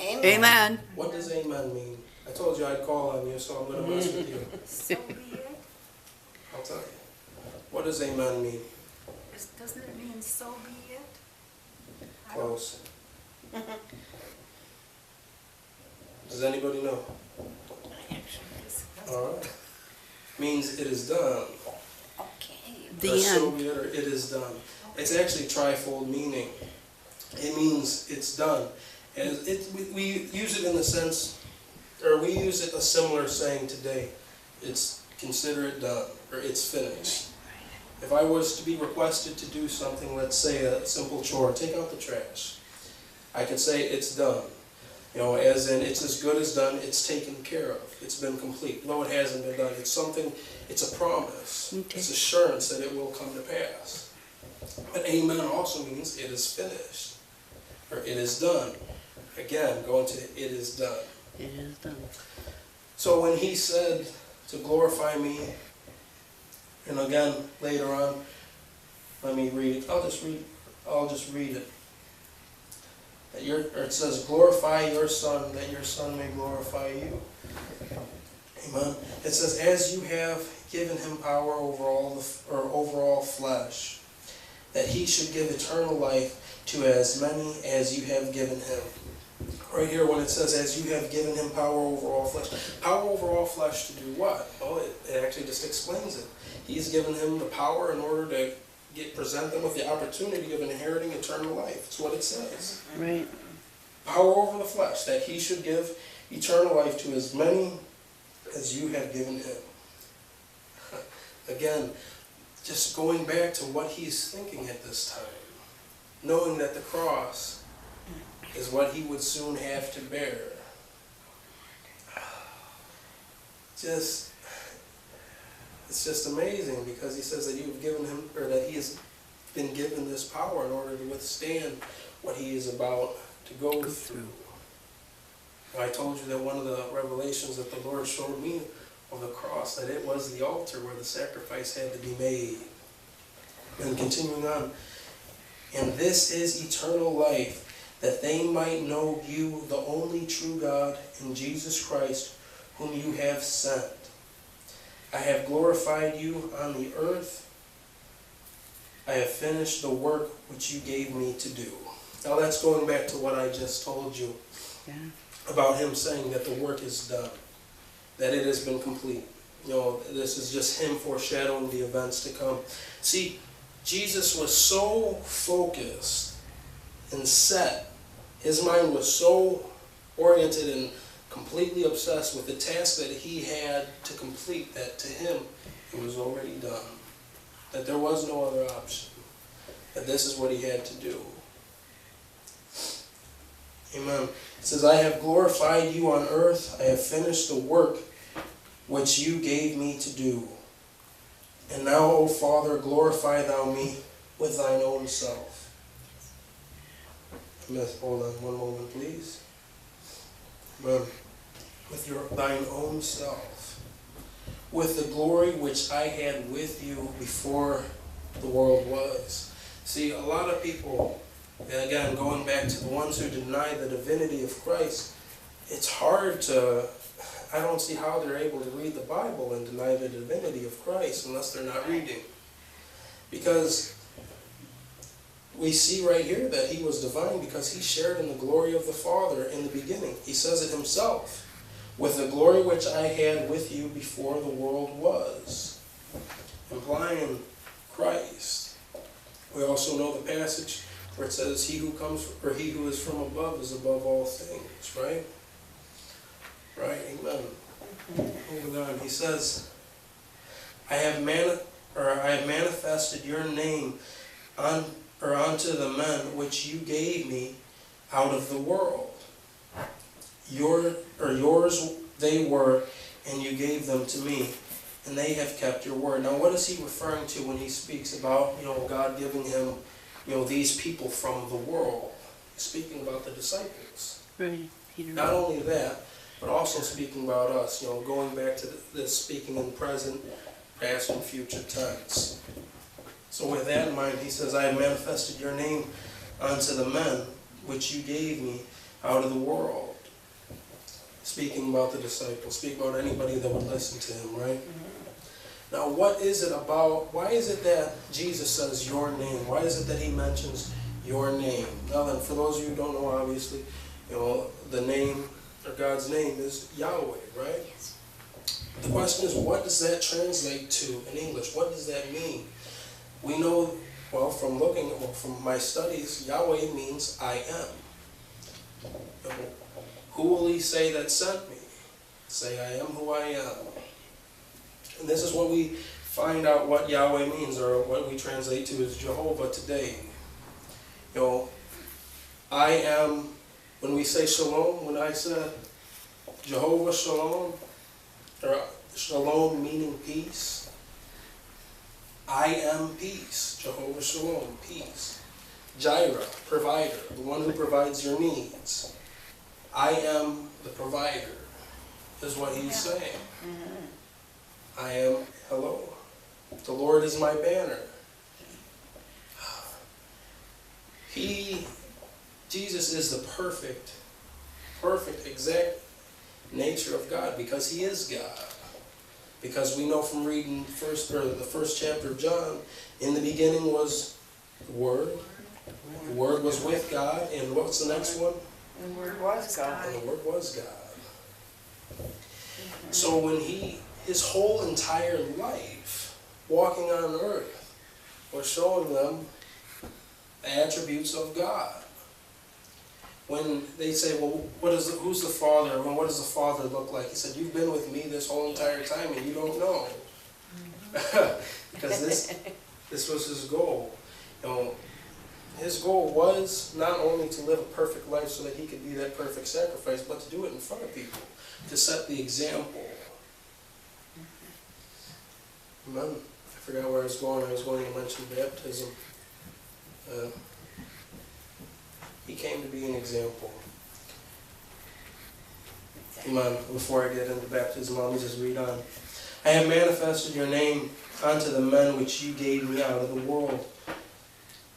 Amen. Amen. What does amen mean? I told you I'd call on you, so I'm going to mess with you. So be it. I'll tell you. What does amen mean? Doesn't it mean so be it? Close. Does anybody know? All right. Means it is done. Okay. The Or so end. be it, or it is done. It's actually trifold meaning. It means it's done. And we use it in the sense, or we use it a similar saying today. It's consider it done, or it's finished. If I was to be requested to do something, let's say a simple chore, take out the trash, I could say it's done. You know, as in it's as good as done, it's taken care of, it's been complete. No, it hasn't been done. It's something, it's a promise, Okay. it's assurance that it will come to pass. But amen also means it is finished, or it is done. Again, going to it is done. It is done. So when he said to glorify me, and again later on, let me read it. I'll just read it. It says, glorify your Son, that your Son may glorify you. Amen. It says, as you have given him power over all flesh, that he should give eternal life to as many as you have given him. Right here, when it says, as you have given him power over all flesh. Power over all flesh to do what? Well, it actually just explains it. He's given him the power in order to present them with the opportunity of inheriting eternal life. That's what it says. Right. Power over the flesh, that he should give eternal life to as many as you have given him. Again, just going back to what he's thinking at this time, knowing that the cross is what he would soon have to bear. It's just amazing, because he says that you've given him, or that he has been given this power in order to withstand what he is about to go through. And I told you that one of the revelations that the Lord showed me of the cross, that it was the altar where the sacrifice had to be made. And continuing on, and this is eternal life, that they might know you, the only true God, and Jesus Christ, whom you have sent. I have glorified you on the earth. I have finished the work which you gave me to do. Now that's going back to what I just told you about him saying that the work is done, that it has been complete. You know, this is just him foreshadowing the events to come. See, Jesus was so focused and set, his mind was so oriented and completely obsessed with the task that he had to complete, that to him it was already done, that there was no other option, that this is what he had to do. Amen. It says, I have glorified you on earth, I have finished the work which you gave me to do. And now, O Father, glorify thou me with thine own self. Hold on one moment, please. Amen. With thine own self, with the glory which I had with you before the world was. See, a lot of people, and again, going back to the ones who deny the divinity of Christ, it's hard to, I don't see how they're able to read the Bible and deny the divinity of Christ unless they're not reading. Because we see right here that he was divine because he shared in the glory of the Father in the beginning. He says it himself. With the glory which I had with you before the world was. Implying Christ. We also know the passage where it says, he who comes, or he who is from above is above all things, right? Right, amen. Moving on, he says, I have manifested your name unto the men which you gave me out of the world. Yours they were, and you gave them to me, and they have kept your word. Now, what is he referring to when he speaks about, God giving him, these people from the world? He's speaking about the disciples. Right. Peter. Not only that, but also speaking about us. Going back to this, speaking in present, past, and future tense. So with that in mind, he says, I have manifested your name unto the men which you gave me out of the world. speaking about the disciples, speaking about anybody that would listen to him, right? Now, what is it about, why is it that Jesus says your name? Why is it that he mentions your name? Now then, for those of you who don't know, obviously, the name, or God's name is Yahweh, right? Yes. The question is, what does that translate to in English? What does that mean? We know, well, from my studies, Yahweh means I am. Who will he say that sent me? Say, I am who I am. And this is what we find out what Yahweh means, or what we translate to as Jehovah today. I am, when we say shalom, when I said Jehovah Shalom, or shalom meaning peace, I am peace, Jehovah Shalom, peace. Jireh, provider, the one who provides your needs. I am the provider, is what he's saying. I am, hello, the Lord is my banner. Jesus is the perfect, exact nature of God, because he is God. Because we know from reading the first chapter of John, in the beginning was the Word. The Word was with God, and what's the next one? The Word was God. And the Word was God. So when his whole entire life, walking on earth, was showing them the attributes of God. When they say, well, who's the Father? I mean, what does the Father look like? He said, you've been with me this whole entire time and you don't know. Because this was his goal. His goal was not only to live a perfect life so that he could be that perfect sacrifice, but to do it in front of people, to set the example. Amen. I forgot where I was going. I was going to mention baptism. He came to be an example. Amen. Before I get into baptism, let me just read on. I have manifested your name unto the men which you gave me out of the world.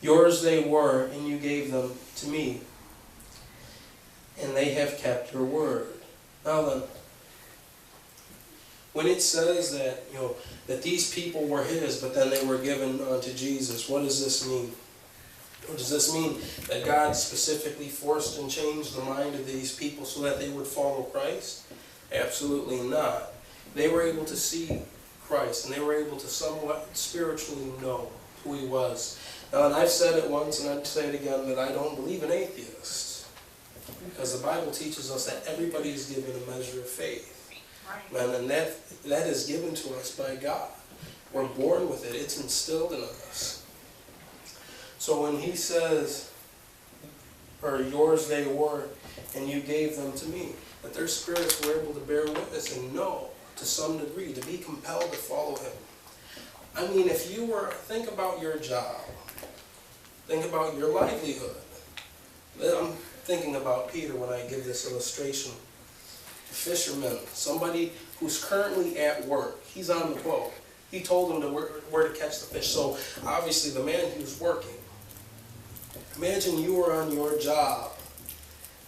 Yours they were, and you gave them to me. And they have kept your word. Now then, when it says that, that these people were his, but then they were given unto Jesus, what does this mean? Or does this mean that God specifically forced and changed the mind of these people so that they would follow Christ? Absolutely not. They were able to see Christ, and they were able to somewhat spiritually know who he was. Now, and I've said it once, and I'd say it again, that I don't believe in atheists. Because the Bible teaches us that everybody is given a measure of faith. Right. And that is given to us by God. We're born with it. It's instilled in us. So when he says, or yours they were, and you gave them to me, that their spirits were able to bear witness and know, to some degree, to be compelled to follow him. I mean, if you were, think about your job. Think about your livelihood. I'm thinking about Peter when I give this illustration. A fisherman, somebody who's currently at work. He's on the boat. He told them where to catch the fish. So obviously the man who's working. Imagine you were on your job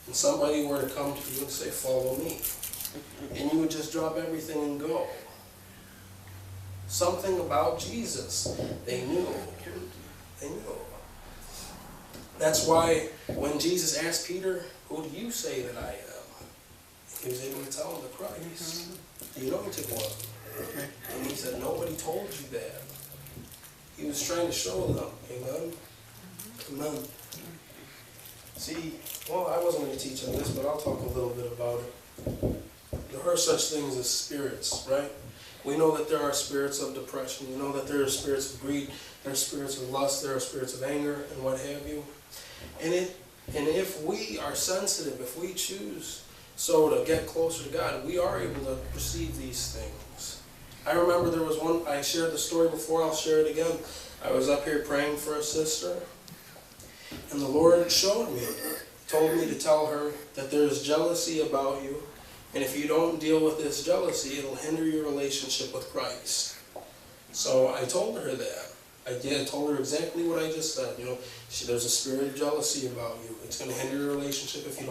and somebody were to come to you and say, follow me. And you would just drop everything and go. Something about Jesus. They knew. They knew. That's why when Jesus asked Peter, who do you say that I am? He was able to tell him the Christ, the anointed one. And he said, nobody told you that. He was trying to show them. Amen? Amen. See, well, I wasn't going to teach on this, but I'll talk a little bit about it. There are such things as spirits, right? We know that there are spirits of depression. We know that there are spirits of greed. There are spirits of lust. There are spirits of anger and what have you. And if we are sensitive, if we choose so to get closer to God, we are able to perceive these things. I remember there was one, I shared the story before, I'll share it again. I was up here praying for a sister, and the Lord showed me, told me to tell her that there is jealousy about you, and if you don't deal with this jealousy, it'll hinder your relationship with Christ. So I told her that. I told her exactly what I just said. There's a spirit of jealousy about you. It's going to hinder your relationship if you don't